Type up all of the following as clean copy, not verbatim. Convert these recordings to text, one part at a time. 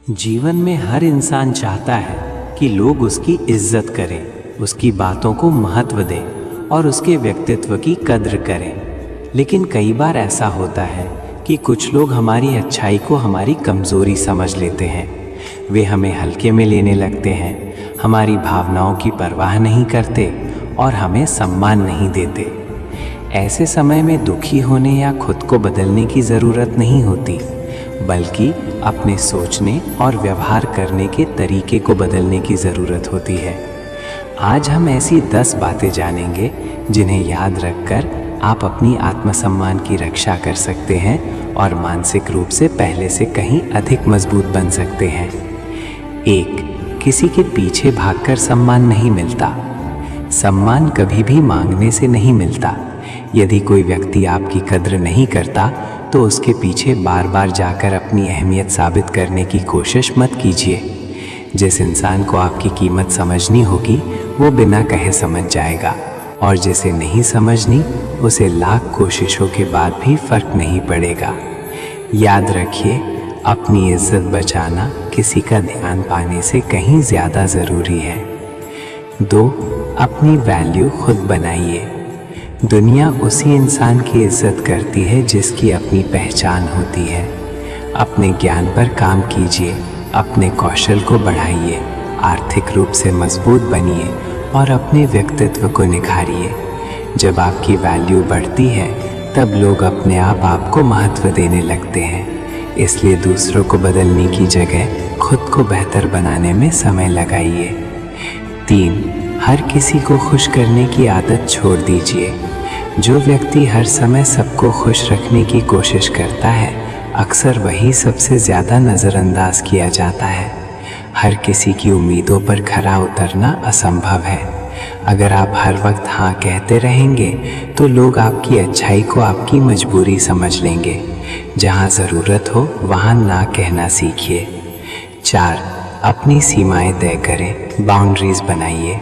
जीवन में हर इंसान चाहता है कि लोग उसकी इज्जत करें, उसकी बातों को महत्व दें और उसके व्यक्तित्व की कद्र करें। लेकिन कई बार ऐसा होता है कि कुछ लोग हमारी अच्छाई को हमारी कमज़ोरी समझ लेते हैं। वे हमें हल्के में लेने लगते हैं, हमारी भावनाओं की परवाह नहीं करते और हमें सम्मान नहीं देते। ऐसे समय में दुखी होने या खुद को बदलने की ज़रूरत नहीं होती, बल्कि अपने सोचने और व्यवहार करने के तरीके को बदलने की ज़रूरत होती है। आज हम ऐसी 10 बातें जानेंगे जिन्हें याद रखकर आप अपनी आत्मसम्मान की रक्षा कर सकते हैं और मानसिक रूप से पहले से कहीं अधिक मजबूत बन सकते हैं। 1. किसी के पीछे भागकर सम्मान नहीं मिलता। सम्मान कभी भी मांगने से नहीं मिलता। यदि कोई व्यक्ति आपकी कद्र नहीं करता तो उसके पीछे बार बार जाकर अपनी अहमियत साबित करने की कोशिश मत कीजिए। जिस इंसान को आपकी कीमत समझनी होगी वो बिना कहे समझ जाएगा, और जिसे नहीं समझनी उसे लाख कोशिशों के बाद भी फर्क नहीं पड़ेगा। याद रखिए, अपनी इज्जत बचाना किसी का ध्यान पाने से कहीं ज़्यादा ज़रूरी है। 2. अपनी वैल्यू खुद बनाइए। दुनिया उसी इंसान की इज्जत करती है जिसकी अपनी पहचान होती है। अपने ज्ञान पर काम कीजिए, अपने कौशल को बढ़ाइए, आर्थिक रूप से मजबूत बनिए और अपने व्यक्तित्व को निखारिए। जब आपकी वैल्यू बढ़ती है तब लोग अपने आप आपको महत्व देने लगते हैं। इसलिए दूसरों को बदलने की जगह खुद को बेहतर बनाने में समय लगाइए। 3. हर किसी को खुश करने की आदत छोड़ दीजिए। जो व्यक्ति हर समय सबको खुश रखने की कोशिश करता है, अक्सर वही सबसे ज़्यादा नज़रअंदाज किया जाता है। हर किसी की उम्मीदों पर खरा उतरना असंभव है। अगर आप हर वक्त हाँ कहते रहेंगे तो लोग आपकी अच्छाई को आपकी मजबूरी समझ लेंगे। जहाँ ज़रूरत हो वहाँ ना कहना सीखिए। 4. अपनी सीमाएं तय करें, बाउंड्रीज बनाइए।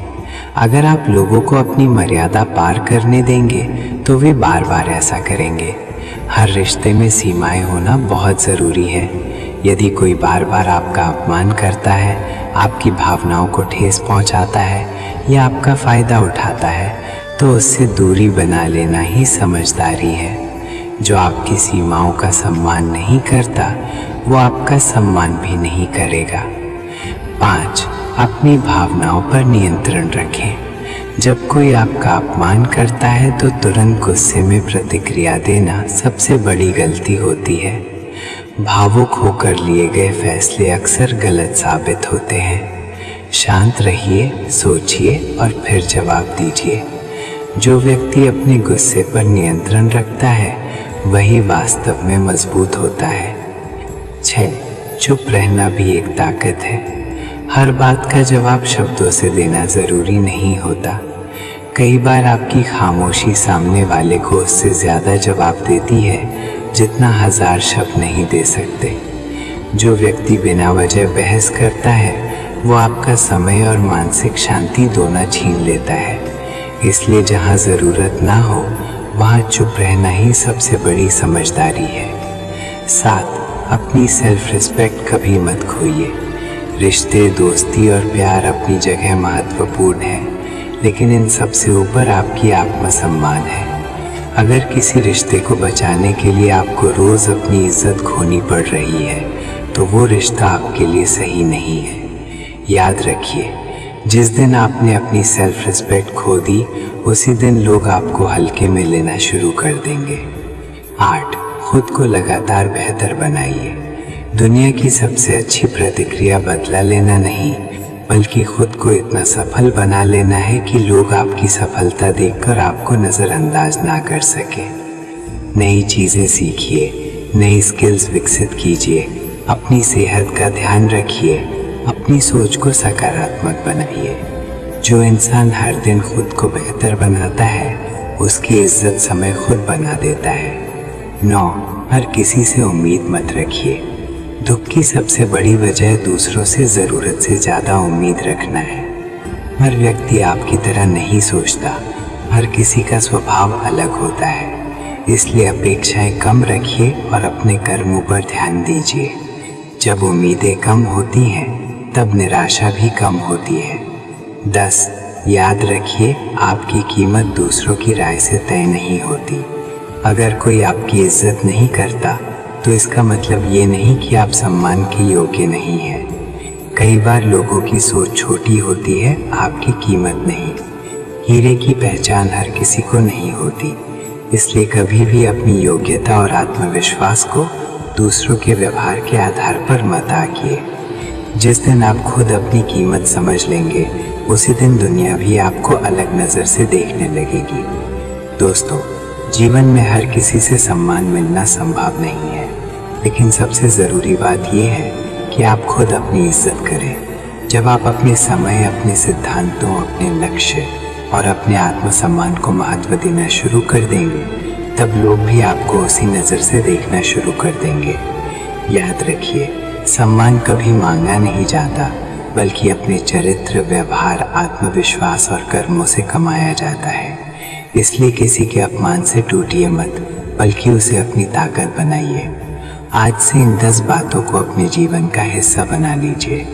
अगर आप लोगों को अपनी मर्यादा पार करने देंगे तो वे बार बार ऐसा करेंगे। हर रिश्ते में सीमाएं होना बहुत ज़रूरी है। यदि कोई बार बार आपका अपमान करता है, आपकी भावनाओं को ठेस पहुंचाता है या आपका फ़ायदा उठाता है तो उससे दूरी बना लेना ही समझदारी है। जो आपकी सीमाओं का सम्मान नहीं करता वो आपका सम्मान भी नहीं करेगा। 5. अपनी भावनाओं पर नियंत्रण रखें। जब कोई आपका अपमान करता है तो तुरंत गुस्से में प्रतिक्रिया देना सबसे बड़ी गलती होती है। भावुक होकर लिए गए फैसले अक्सर गलत साबित होते हैं। शांत रहिए, सोचिए और फिर जवाब दीजिए। जो व्यक्ति अपने गुस्से पर नियंत्रण रखता है वही वास्तव में मजबूत होता है। 6. चुप रहना भी एक ताकत है। हर बात का जवाब शब्दों से देना ज़रूरी नहीं होता। कई बार आपकी खामोशी सामने वाले को उससे ज़्यादा जवाब देती है जितना 1000 शब्द नहीं दे सकते। जो व्यक्ति बिना वजह बहस करता है वो आपका समय और मानसिक शांति दोनों छीन लेता है। इसलिए जहाँ ज़रूरत ना हो वहाँ चुप रहना ही सबसे बड़ी समझदारी है। 7. अपनी सेल्फ रिस्पेक्ट कभी मत खोइए। रिश्ते, दोस्ती और प्यार अपनी जगह महत्वपूर्ण है, लेकिन इन सबसे ऊपर आपकी आत्मसम्मान है। अगर किसी रिश्ते को बचाने के लिए आपको रोज़ अपनी इज्जत खोनी पड़ रही है तो वो रिश्ता आपके लिए सही नहीं है। याद रखिए, जिस दिन आपने अपनी सेल्फ रिस्पेक्ट खो दी उसी दिन लोग आपको हल्के में लेना शुरू कर देंगे। 8. खुद को लगातार बेहतर बनाइए। दुनिया की सबसे अच्छी प्रतिक्रिया बदला लेना नहीं, बल्कि खुद को इतना सफल बना लेना है कि लोग आपकी सफलता देखकर आपको नज़रअंदाज ना कर सके। नई चीज़ें सीखिए, नई स्किल्स विकसित कीजिए, अपनी सेहत का ध्यान रखिए, अपनी सोच को सकारात्मक बनाइए। जो इंसान हर दिन खुद को बेहतर बनाता है उसकी इज्जत समय खुद बना देता है। 9. हर किसी से उम्मीद मत रखिए। दुख की सबसे बड़ी वजह दूसरों से ज़रूरत से ज़्यादा उम्मीद रखना है। हर व्यक्ति आपकी तरह नहीं सोचता, हर किसी का स्वभाव अलग होता है। इसलिए अपेक्षाएं कम रखिए और अपने कर्मों पर ध्यान दीजिए। जब उम्मीदें कम होती हैं तब निराशा भी कम होती है। 10. याद रखिए, आपकी कीमत दूसरों की राय से तय नहीं होती। अगर कोई आपकी इज्जत नहीं करता तो इसका मतलब ये नहीं कि आप सम्मान के योग्य नहीं हैं। कई बार लोगों की सोच छोटी होती है, आपकी कीमत नहीं। हीरे की पहचान हर किसी को नहीं होती, इसलिए कभी भी अपनी योग्यता और आत्मविश्वास को दूसरों के व्यवहार के आधार पर मत आंकिए। जिस दिन आप खुद अपनी कीमत समझ लेंगे, उसी दिन दुनिया भी आपको अलग नज़र से देखने लगेगी। दोस्तों, जीवन में हर किसी से सम्मान मिलना संभव नहीं है, लेकिन सबसे ज़रूरी बात यह है कि आप खुद अपनी इज्जत करें। जब आप अपने समय, अपने सिद्धांतों, अपने लक्ष्य और अपने आत्मसम्मान को महत्व देना शुरू कर देंगे, तब लोग भी आपको उसी नज़र से देखना शुरू कर देंगे। याद रखिए, सम्मान कभी मांगा नहीं जाता, बल्कि अपने चरित्र, व्यवहार, आत्मविश्वास और कर्मों से कमाया जाता है। इसलिए किसी के अपमान से टूटिए मत, बल्कि उसे अपनी ताकत बनाइए। आज से इन 10 बातों को अपने जीवन का हिस्सा बना लीजिए।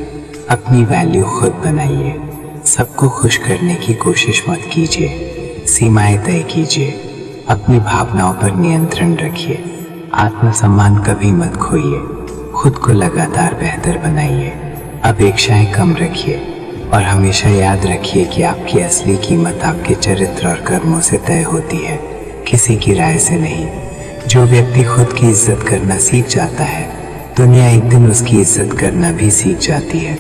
अपनी वैल्यू खुद बनाइए। सबको खुश करने की कोशिश मत कीजिए। सीमाएं तय कीजिए। अपनी भावनाओं पर नियंत्रण रखिए। आत्मसम्मान कभी मत खोइए। खुद को लगातार बेहतर बनाइए। अपेक्षाएं कम रखिए और हमेशा याद रखिए कि आपकी असली कीमत आपके चरित्र और कर्मों से तय होती है, किसी की राय से नहीं। जो व्यक्ति खुद की इज्जत करना सीख जाता है, दुनिया एक दिन उसकी इज्जत करना भी सीख जाती है।